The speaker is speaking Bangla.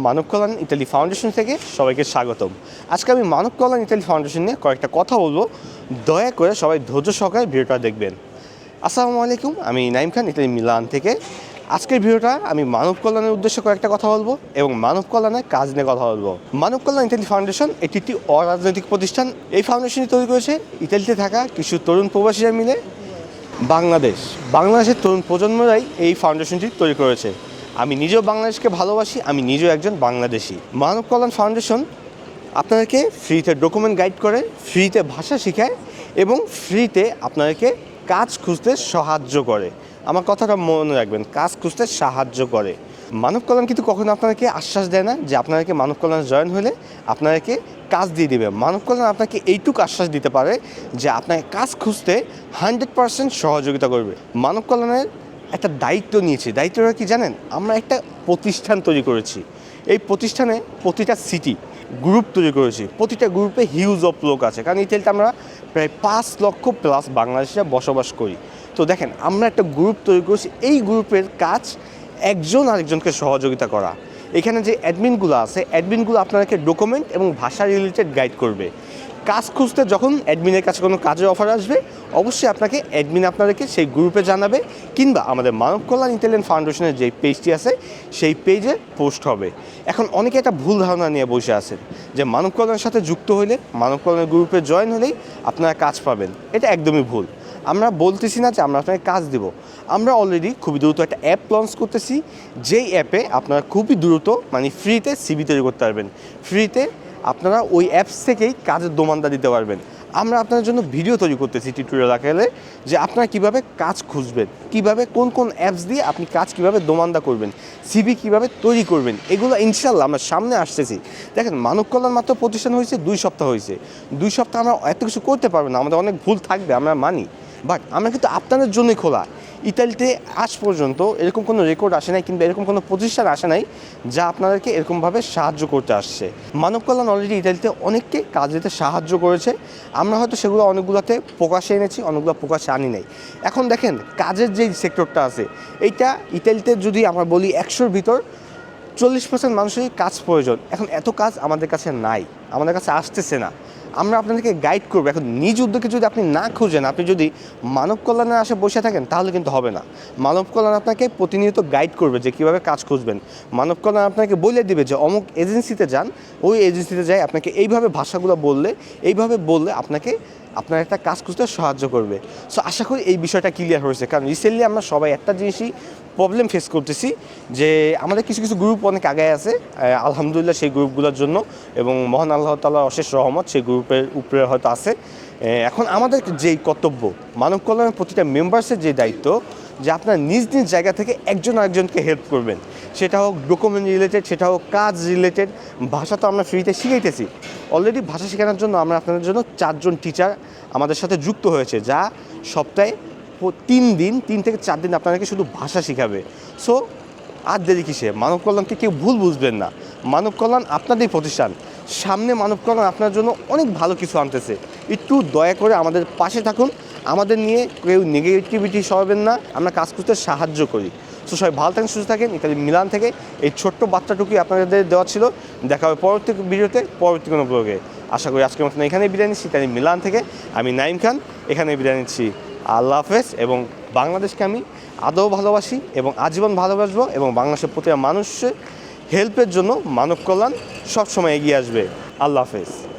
মানব কল্যাণ ইতালি ফাউন্ডেশন থেকে সবাইকে স্বাগতম। আজকে আমি মানব কল্যাণ ইতালি ফাউন্ডেশন নিয়ে কয়েকটা কথা বলবো, দয়া করে সবাই ধৈর্য সহকারে ভিডিওটা দেখবেন। আসসালামু আলাইকুম, আমি নাইম খান, ইতালি মিলান থেকে। আজকের ভিডিওটা আমি মানব কল্যাণের উদ্দেশ্যে কয়েকটা কথা বলবো এবং মানব কল্যাণের কাজ নিয়ে কথা বলবো। মানব কল্যাণ ইতালি ফাউন্ডেশন এটি একটি অরাজনৈতিক প্রতিষ্ঠান। এই ফাউন্ডেশনটি তৈরি করেছে ইতালিতে থাকা কিছু তরুণ প্রবাসীরা মিলে। বাংলাদেশের তরুণ প্রজন্মরাই এই ফাউন্ডেশনটি তৈরি করেছে। আমি নিজেও বাংলাদেশকে ভালোবাসি, আমি নিজেও একজন বাংলাদেশি। মানব কল্যাণ ফাউন্ডেশন আপনাদেরকে ফ্রিতে ডকুমেন্ট গাইড করে, ফ্রিতে ভাষা শেখায় এবং ফ্রিতে আপনাদেরকে কাজ খুঁজতে সাহায্য করে। আমার কথাটা মনে রাখবেন, কাজ খুঁজতে সাহায্য করে। মানব কল্যাণ কিন্তু কখনো আপনাদেরকে আশ্বাস দেয় না যে আপনাদেরকে মানব কল্যাণে জয়েন হলে আপনাদেরকে কাজ দিয়ে দেবে। মানব কল্যাণ আপনাকে এইটুকু আশ্বাস দিতে পারে যে আপনাকে কাজ খুঁজতে 100% সহযোগিতা করবে। মানব কল্যাণের একটা দায়িত্ব নিয়েছি। দায়িত্বটা কি জানেন? আমরা একটা প্রতিষ্ঠান তৈরি করেছি। এই প্রতিষ্ঠানে প্রতিটা সিটি গ্রুপ তৈরি করেছি। প্রতিটা গ্রুপে হিউজ অফ লোক আছে, কারণ ইতালিতে আমরা প্রায় 5 লক্ষ প্লাস বাংলাদেশিরা বসবাস করি। তো দেখেন, আমরা একটা গ্রুপ তৈরি করেছি। এই গ্রুপের কাজ একজন আরেকজনকে সহযোগিতা করা। এখানে যে অ্যাডমিনগুলো আছে, অ্যাডমিনগুলো আপনাদেরকে ডকুমেন্ট এবং ভাষা রিলেটেড গাইড করবে। কাজ খুঁজতে যখন অ্যাডমিনের কাছে কোনো কাজের অফার আসবে, অবশ্যই আপনাকে অ্যাডমিন আপনাদেরকে সেই গ্রুপে জানাবে, কিংবা আমাদের মানব কল্যাণ ইতালিয়ান ফাউন্ডেশনের যে পেজটি আছে সেই পেজে পোস্ট হবে। এখন অনেকে একটা ভুল ধারণা নিয়ে বসে আছেন যে মানব কল্যাণের সাথে যুক্ত হলে, মানব কল্যাণের গ্রুপে জয়েন হলেই আপনারা কাজ পাবেন। এটা একদমই ভুল। আমরা বলতেছি না যে আমরা আপনাকে কাজ দেব। আমরা অলরেডি খুবই দ্রুত একটা অ্যাপ লঞ্চ করতেছি, যেই অ্যাপে আপনারা খুবই দ্রুত ফ্রিতে সিভি তৈরি করতে পারবেন। ফ্রিতে আপনারা ওই অ্যাপস থেকেই কাজের দোমানদা দিতে পারবেন। আমরা আপনাদের জন্য ভিডিও তৈরি করতেছি টিউটোরিয়াল আকারে, যে আপনারা কীভাবে কাজ খুঁজবেন, কীভাবে কোন কোন অ্যাপস দিয়ে আপনি কাজ কীভাবে দোমানদা করবেন, সিভি কীভাবে তৈরি করবেন। এগুলো ইনশাল্লাহ আমরা সামনে আসতেছি। দেখেন, মানব কল্যাণ মাত্র প্রতিষ্ঠান হয়েছে 2 সপ্তাহ হয়েছে। 2 সপ্তাহ আমরা এত কিছু করতে পারবো না, আমাদের অনেক ভুল থাকবে, আমরা মানি। বাট আমরা কিন্তু আপনাদের জন্যই খোলা। ইতালিতে আজ পর্যন্ত এরকম কোনো রেকর্ড আসে নাই, কিংবা এরকম কোনো প্রতিষ্ঠান আসে নাই যা আপনাদেরকে এরকমভাবে সাহায্য করতে আসছে। মানব কল্যাণ অলরেডি ইতালিতে অনেককে কাজ দিতে সাহায্য করেছে। আমরা হয়তো সেগুলো অনেকগুলোতে প্রকাশে এনেছি, অনেকগুলো প্রকাশে আনি নাই। এখন দেখেন, কাজের যেই সেক্টরটা আছে, এইটা ইতালিতে যদি আমরা বলি 100-র ভিতর 40% মানুষেরই কাজ প্রয়োজন। এখন এত কাজ আমাদের কাছে নাই, আমাদের কাছে আসতেছে না। আমরা আপনাদেরকে গাইড করবো। এখন নিজ উদ্যোগে যদি আপনি না খুঁজেন, আপনি যদি মানব কল্যাণের আশে বসে থাকেন, তাহলে কিন্তু হবে না। মানব কল্যাণ আপনাকে প্রতিনিয়ত গাইড করবে যে কীভাবে কাজ খুঁজবেন। মানব কল্যাণ আপনাকে বলে দিবে যে অমুক এজেন্সিতে যান, ওই এজেন্সিতে যাই আপনাকে এইভাবে ভাষাগুলো বললে, এইভাবে বললে আপনাকে আপনার একটা কাজ খুঁজতে সাহায্য করবে। সো আশা করি এই বিষয়টা ক্লিয়ার হয়েছে। কারণ রিসেন্টলি আমরা সবাই একটা জিনিসই প্রবলেম ফেস করতেছি, যে আমাদের কিছু কিছু গ্রুপ অনেক আগে আছে, আলহামদুলিল্লাহ সেই গ্রুপগুলোর জন্য, এবং মহান আল্লাহ তাআলার অশেষ রহমত সেই গ্রুপের উপরে হয়তো আছে। এখন আমাদের যেই কর্তব্য, মানব কল্যাণের প্রতিটা মেম্বার্সের যে দায়িত্ব, যে আপনার নিজ নিজ জায়গা থেকে একজন আরেকজনকে হেল্প করবেন। সেটা হোক ডকুমেন্ট রিলেটেড, সেটা হোক কাজ রিলেটেড। ভাষা তো আমরা ফ্রিতে শিখাইতেছি। অলরেডি ভাষা শেখানোর জন্য আমরা আপনাদের জন্য 4 জন টিচার আমাদের সাথে যুক্ত হয়েছে, যা সপ্তাহে 3 থেকে 4 দিন আপনাদেরকে শুধু ভাষা শেখাবে। সো আর দেরি কিসে? মানব কল্যাণকে কেউ ভুল বুঝবেন না। মানব কল্যাণ আপনাদের প্রতিষ্ঠান। সামনে মানব কল্যাণ আপনার জন্য অনেক ভালো কিছু আনতেছে। একটু দয়া করে আমাদের পাশে থাকুন। আমাদের নিয়ে কেউ নেগেটিভিটি সরাবেন না, আমরা কাজ করতে সাহায্য করি। সো সবাই ভালো থাকেন, সুস্থ থাকেন। ইতালি মিলান থেকে এই ছোট্ট বার্তাটুকুই আপনাদের দেওয়া ছিল। দেখা হবে পরবর্তী ভিডিওতে, পরবর্তী কোনো ব্লগে। আশা করি আজকের মতন এখানেই বিদায় নিচ্ছি। ইতালি মিলান থেকে আমি নাইম খান, এখানে বিদায় নিচ্ছি। আল্লাহ হাফেজ। এবং বাংলাদেশকে আমি আদৌ ভালোবাসি এবং আজীবন ভালোবাসবো, এবং বাংলাদেশের প্রতিটা মানুষের হেল্পের জন্য মানব কল্যাণ সবসময় এগিয়ে আসবে। আল্লাহ হাফেজ।